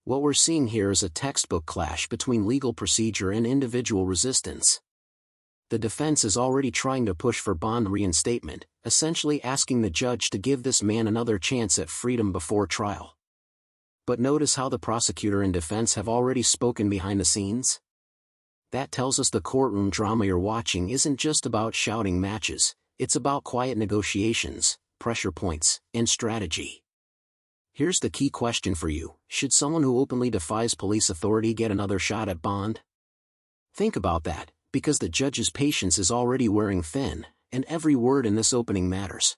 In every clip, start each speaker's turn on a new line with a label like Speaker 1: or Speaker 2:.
Speaker 1: What we're seeing here is a textbook clash between legal procedure and individual resistance. The defense is already trying to push for bond reinstatement, essentially asking the judge to give this man another chance at freedom before trial. But notice how the prosecutor and defense have already spoken behind the scenes? That tells us the courtroom drama you're watching isn't just about shouting matches, it's about quiet negotiations, pressure points, and strategy. Here's the key question for you: should someone who openly defies police authority get another shot at bond? Think about that, because the judge's patience is already wearing thin, and every word in this opening matters.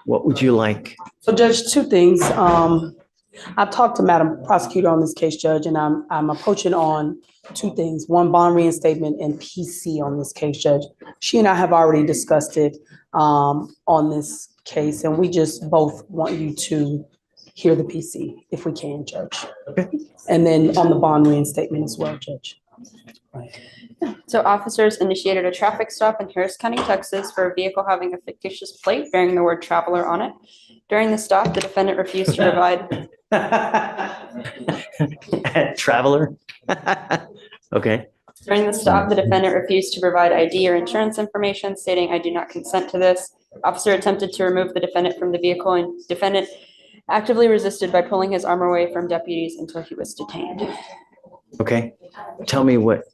Speaker 2: What would you like?
Speaker 3: So, Judge, two things. I've talked to Madam Prosecutor on this case, Judge, and I'm approaching on two things. One, bond reinstatement, and PC on this case, Judge. She and I have already discussed it on this case, and we just both want you to hear the PC if we can, Judge.
Speaker 2: Okay.
Speaker 3: And then on the bond reinstatement as well, Judge. Right.
Speaker 4: So officers initiated a traffic stop in Harris County, Texas for a vehicle having a fictitious plate bearing the word traveler on it. During the stop, the defendant refused to provide.
Speaker 2: Traveler? Okay.
Speaker 4: During the stop, the defendant refused to provide ID or insurance information, stating, "I do not consent to this." Officer attempted to remove the defendant from the vehicle, and defendant actively resisted by pulling his arm away from deputies until he was detained.
Speaker 2: Okay. Tell me what.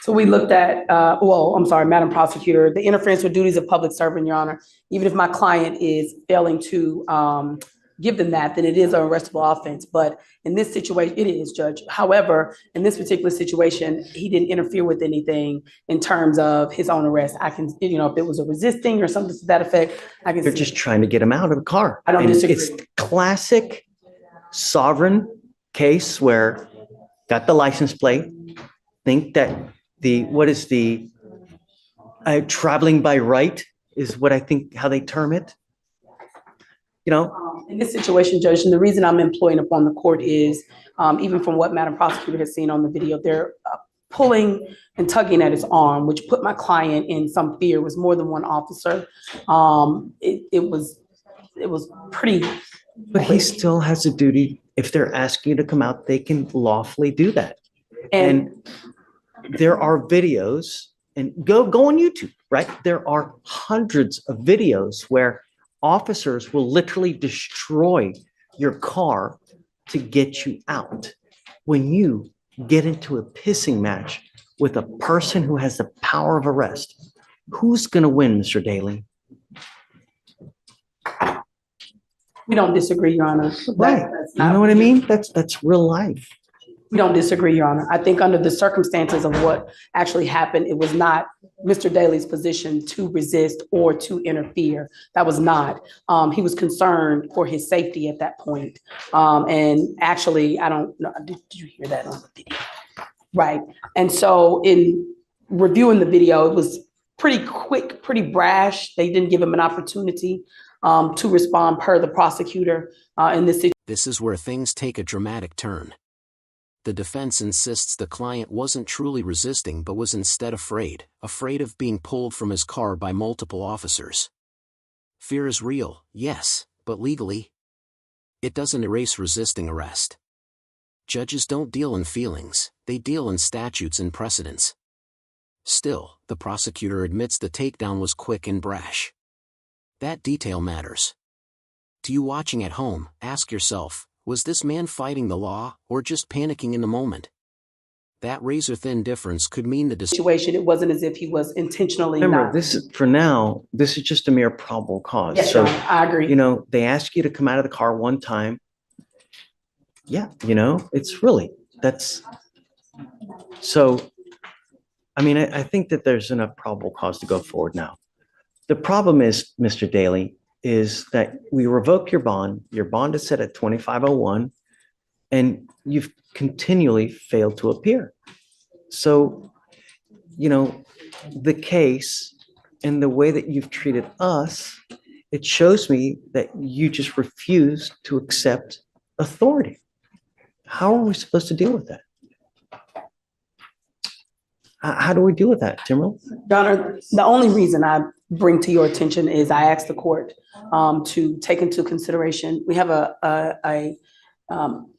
Speaker 3: So we looked at, I'm sorry, Madam Prosecutor, the interference with duties of public servant, Your Honor. Even if my client is failing to give them that, then it is an arrestable offense. But in this situation, it is, Judge. However, in this particular situation, he didn't interfere with anything in terms of his own arrest. I can, if it was a resisting or something to that effect, I can.
Speaker 2: They're just trying to get him out of the car.
Speaker 3: I don't disagree.
Speaker 2: It's classic sovereign case where got the license plate, think that traveling by right is what I think how they term it.
Speaker 3: In this situation, Judge, and the reason I'm employing upon the court is, even from what Madam Prosecutor has seen on the video, they're pulling and tugging at his arm, which put my client in some fear. It was more than one officer. It was pretty.
Speaker 2: But he still has a duty. If they're asking you to come out, they can lawfully do that. And there are videos, and go on YouTube, right? There are hundreds of videos where officers will literally destroy your car to get you out. When you get into a pissing match with a person who has the power of arrest, who's going to win, Mr. Daly?
Speaker 3: We don't disagree, Your Honor.
Speaker 2: Right. You know what I mean? That's real life.
Speaker 3: We don't disagree, Your Honor. I think under the circumstances of what actually happened, it was not Mr. Daly's position to resist or to interfere. That was not. He was concerned for his safety at that point. And actually, I don't know, did you hear that on the video? Right. And so in reviewing the video, it was pretty quick, pretty brash. They didn't give him an opportunity to respond per the prosecutor in this situation.
Speaker 1: This is where things take a dramatic turn. The defense insists the client wasn't truly resisting but was instead afraid of being pulled from his car by multiple officers. Fear is real, yes, but legally, it doesn't erase resisting arrest. Judges don't deal in feelings, they deal in statutes and precedents. Still, the prosecutor admits the takedown was quick and brash. That detail matters. To you watching at home, ask yourself, was this man fighting the law, or just panicking in the moment? That razor-thin difference could mean the
Speaker 3: situation. It wasn't as if he was intentionally.
Speaker 2: Remember, this is just a mere probable cause.
Speaker 3: Yes,
Speaker 2: so,
Speaker 3: I agree.
Speaker 2: They ask you to come out of the car one time. Yeah, it's really, that's, so, I think that there's enough probable cause to go forward now. The problem is, Mr. Daly, is that we revoke your bond. Your bond is set at 2501, and you've continually failed to appear. So, the case and the way that you've treated us, it shows me that you just refuse to accept authority. How are we supposed to deal with that? How do we deal with that, Timberland?
Speaker 3: Your Honor, the only reason I bring to your attention is I asked the court to take into consideration, we have a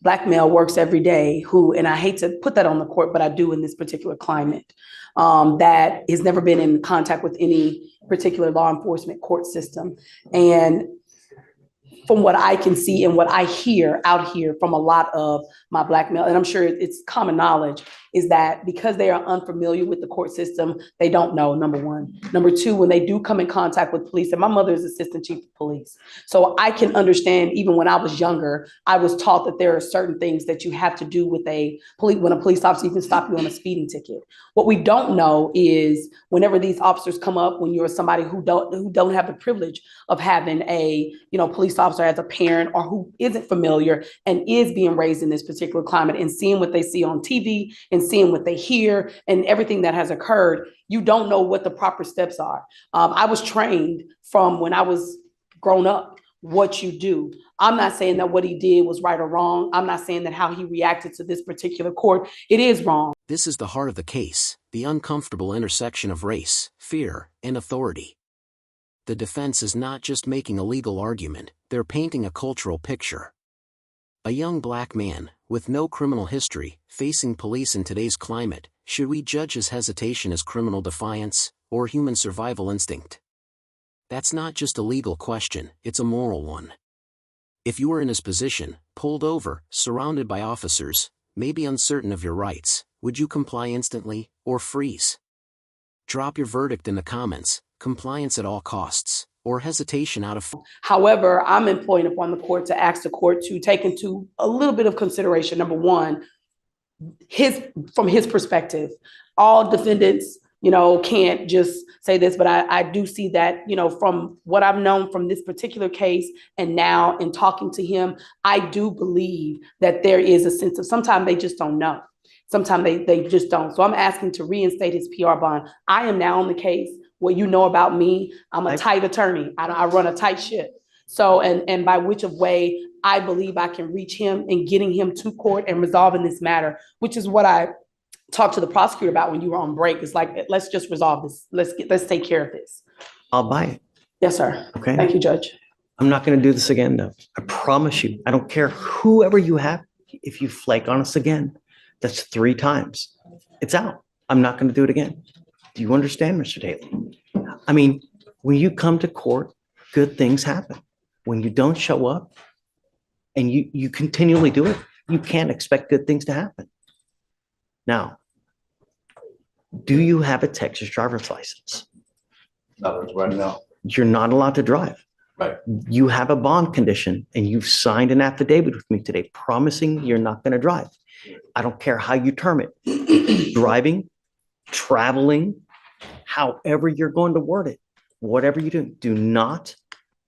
Speaker 3: Black male works every day who, and I hate to put that on the court, but I do in this particular climate, that has never been in contact with any particular law enforcement court system. And from what I can see and what I hear out here from a lot of my Black male, and I'm sure it's common knowledge, is that because they are unfamiliar with the court system, they don't know, number one. Number two, when they do come in contact with police, and my mother is assistant chief of police. So I can understand, even when I was younger, I was taught that there are certain things that you have to do with when a police officer even stop you on a speeding ticket. What we don't know is whenever these officers come up, when you're somebody who don't have the privilege of having a police officer as a parent, or who isn't familiar and is being raised in this particular climate and seeing what they see on TV and seeing what they hear and everything that has occurred, you don't know what the proper steps are. I was trained from when I was grown up, what you do. I'm not saying that what he did was right or wrong. I'm not saying that how he reacted to this particular court, it is wrong.
Speaker 1: This is the heart of the case, the uncomfortable intersection of race, fear, and authority. The defense is not just making a legal argument, they're painting a cultural picture. A young Black man, with no criminal history, facing police in today's climate, should we judge his hesitation as criminal defiance, or human survival instinct? That's not just a legal question, it's a moral one. If you were in his position, pulled over, surrounded by officers, maybe uncertain of your rights, would you comply instantly, or freeze? Drop your verdict in the comments, compliance at all costs, or hesitation out of...
Speaker 3: However, I'm employing upon the court to ask the court to take into a little bit of consideration, number one, from his perspective, all defendants, can't just say this, but I do see that, from what I've known from this particular case and now in talking to him, I do believe that there is a sense of sometimes they just don't know. Sometimes they just don't. So I'm asking to reinstate his PR bond. I am now on the case. What you know about me, I'm a tight attorney. I run a tight ship. So, and by which of way I believe I can reach him and getting him to court and resolving this matter, which is what I talked to the prosecutor about when you were on break. It's like, let's just resolve this. Let's take care of this.
Speaker 2: I'll buy it.
Speaker 3: Yes, sir.
Speaker 2: Okay.
Speaker 3: Thank you, Judge.
Speaker 2: I'm not going to do this again, though. I promise you. I don't care whoever you have. If you flake on us again, that's 3 times. It's out. I'm not going to do it again. Do you understand, Mr. Daly? I mean, when you come to court, good things happen. When you don't show up and you continually do it, you can't expect good things to happen. Now, do you have a Texas driver's license?
Speaker 5: No, right now.
Speaker 2: You're not allowed to drive.
Speaker 5: Right.
Speaker 2: You have a bond condition and you've signed an affidavit with me today promising you're not going to drive. I don't care how you term it. Driving, traveling, however you're going to word it, whatever you do not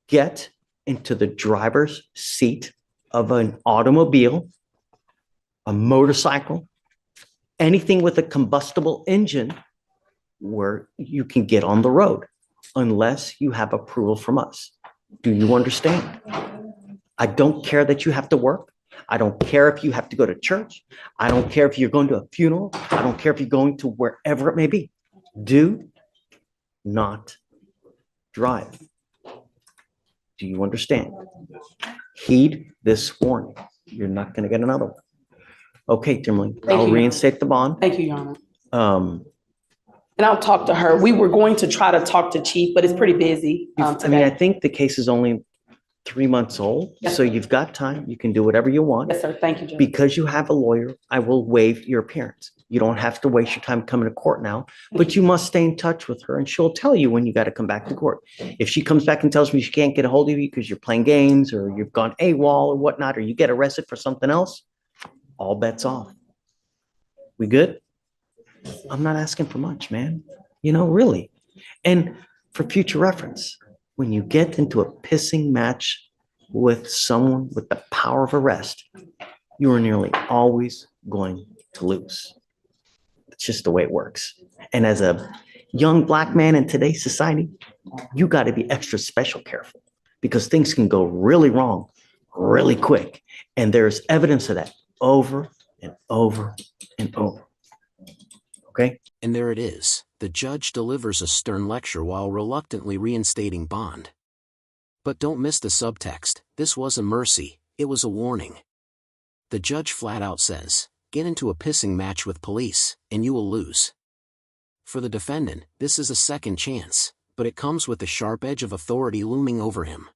Speaker 2: get into the driver's seat of an automobile, a motorcycle, anything with a combustible engine where you can get on the road unless you have approval from us. Do you understand? I don't care that you have to work. I don't care if you have to go to church. I don't care if you're going to a funeral. I don't care if you're going to wherever it may be. Do not drive. Do you understand? Heed this warning. You're not going to get another one. Okay, Timberly, I'll reinstate the bond.
Speaker 3: Thank you, Your Honor. And I'll talk to her. We were going to try to talk to Chief, but it's pretty busy today.
Speaker 2: I think the case is only 3 months old,
Speaker 3: Yes,
Speaker 2: so you've got time. You can do whatever you want.
Speaker 3: Yes, sir. Thank you, Judge.
Speaker 2: Because you have a lawyer, I will waive your appearance. You don't have to waste your time coming to court now, but you must stay in touch with her and she'll tell you when you got to come back to court. If she comes back and tells me she can't get a hold of you because you're playing games or you've gone AWOL or whatnot, or you get arrested for something else, all bets off. We good? I'm not asking for much, man. Really. And for future reference, when you get into a pissing match with someone with the power of arrest, you are nearly always going to lose. It's just the way it works. And as a young Black man in today's society, you got to be extra special careful because things can go really wrong really quick. And there's evidence of that over and over and over. Okay?
Speaker 1: And there it is, the judge delivers a stern lecture while reluctantly reinstating bond. But don't miss the subtext, this was a mercy, it was a warning. The judge flat out says, get into a pissing match with police, and you will lose. For the defendant, this is a second chance, but it comes with the sharp edge of authority looming over him.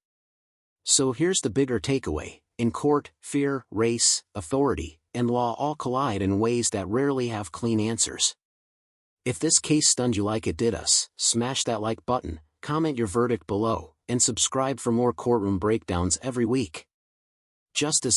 Speaker 1: So here's the bigger takeaway. In court, fear, race, authority, and law all collide in ways that rarely have clean answers. If this case stunned you like it did us, smash that like button, comment your verdict below, and subscribe for more courtroom breakdowns every week. Justice